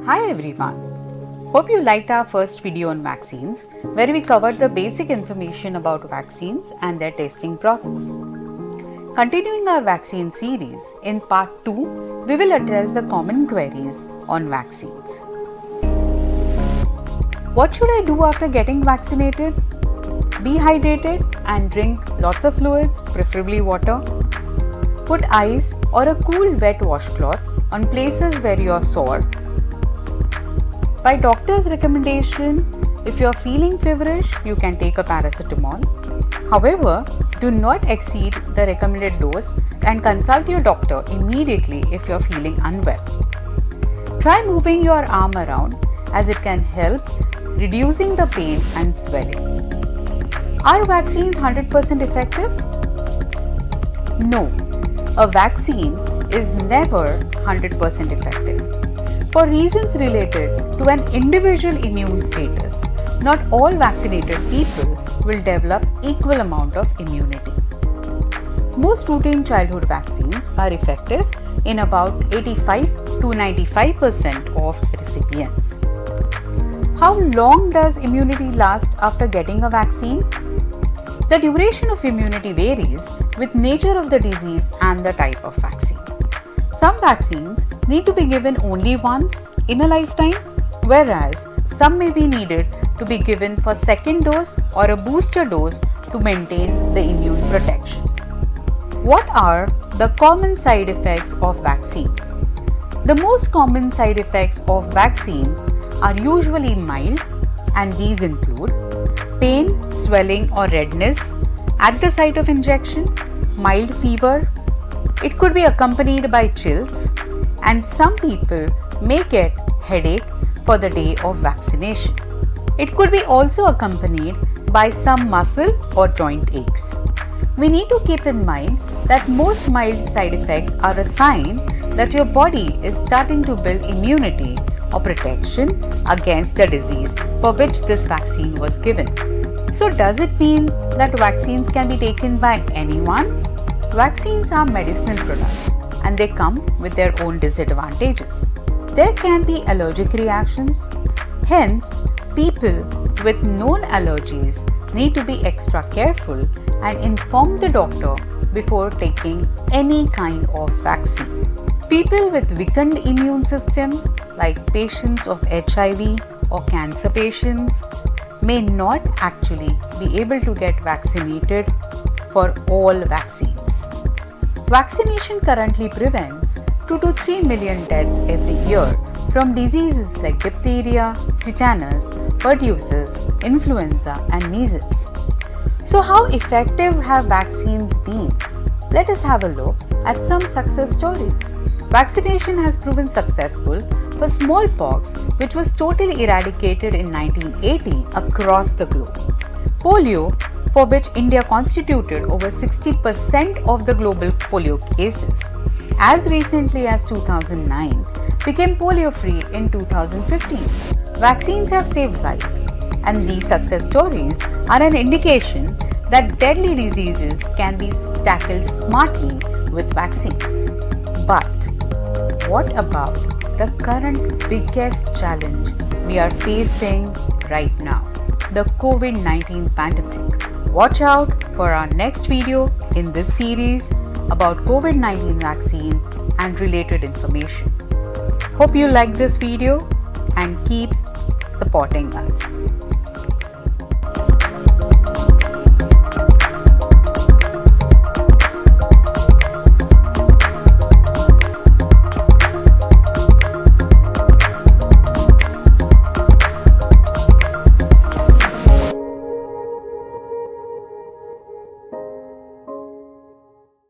Hi everyone. Hope you liked our first video on vaccines, where we covered the basic information about vaccines and their testing process. Continuing our vaccine series, in part 2, we will address the common queries on vaccines. What should I do after getting vaccinated? Be hydrated and drink lots of fluids, preferably water. Put ice or a cool wet washcloth on places where you are sore. By doctor's recommendation, if you are feeling feverish, you can take a paracetamol. However, do not exceed the recommended dose and consult your doctor immediately if you are feeling unwell. Try moving your arm around as it can help reducing the pain and swelling. Are vaccines 100% effective? No, a vaccine is never 100% effective. For reasons related to an individual immune status, not all vaccinated people will develop equal amount of immunity. Most routine childhood vaccines are effective in about 85 to 95% of recipients. How long does immunity last after getting a vaccine? The duration of immunity varies with nature of the disease and the type of vaccine. Some vaccines need to be given only once in a lifetime, whereas some may be needed to be given for second dose or a booster dose to maintain the immune protection. What are the common side effects of vaccines? The most common side effects of vaccines are usually mild, and these include pain, swelling or redness at the site of injection, mild fever. It could be accompanied by chills, and some people may get headache for the day of vaccination. It could be also accompanied by some muscle or joint aches. We need to keep in mind that most mild side effects are a sign that your body is starting to build immunity or protection against the disease for which this vaccine was given. So does it mean that vaccines can be taken by anyone? Vaccines are medicinal products and they come with their own disadvantages. There can be allergic reactions. Hence, people with known allergies need to be extra careful and inform the doctor before taking any kind of vaccine. People with weakened immune system, like patients of HIV or cancer patients, may not actually be able to get vaccinated for all vaccines. Vaccination currently prevents 2 to 3 million deaths every year from diseases like diphtheria, tetanus, pertussis, influenza and measles. So how effective have vaccines been? Let us have a look at some success stories. Vaccination has proven successful for smallpox, which was totally eradicated in 1980 across the globe. Polio, for which India constituted over 60% of the global polio cases, as recently as 2009, became polio-free in 2015. Vaccines have saved lives, and these success stories are an indication that deadly diseases can be tackled smartly with vaccines. But what about the current biggest challenge we are facing right now, the COVID-19 pandemic? Watch out for our next video in this series about COVID-19 vaccine and related information. Hope you like this video and keep supporting us.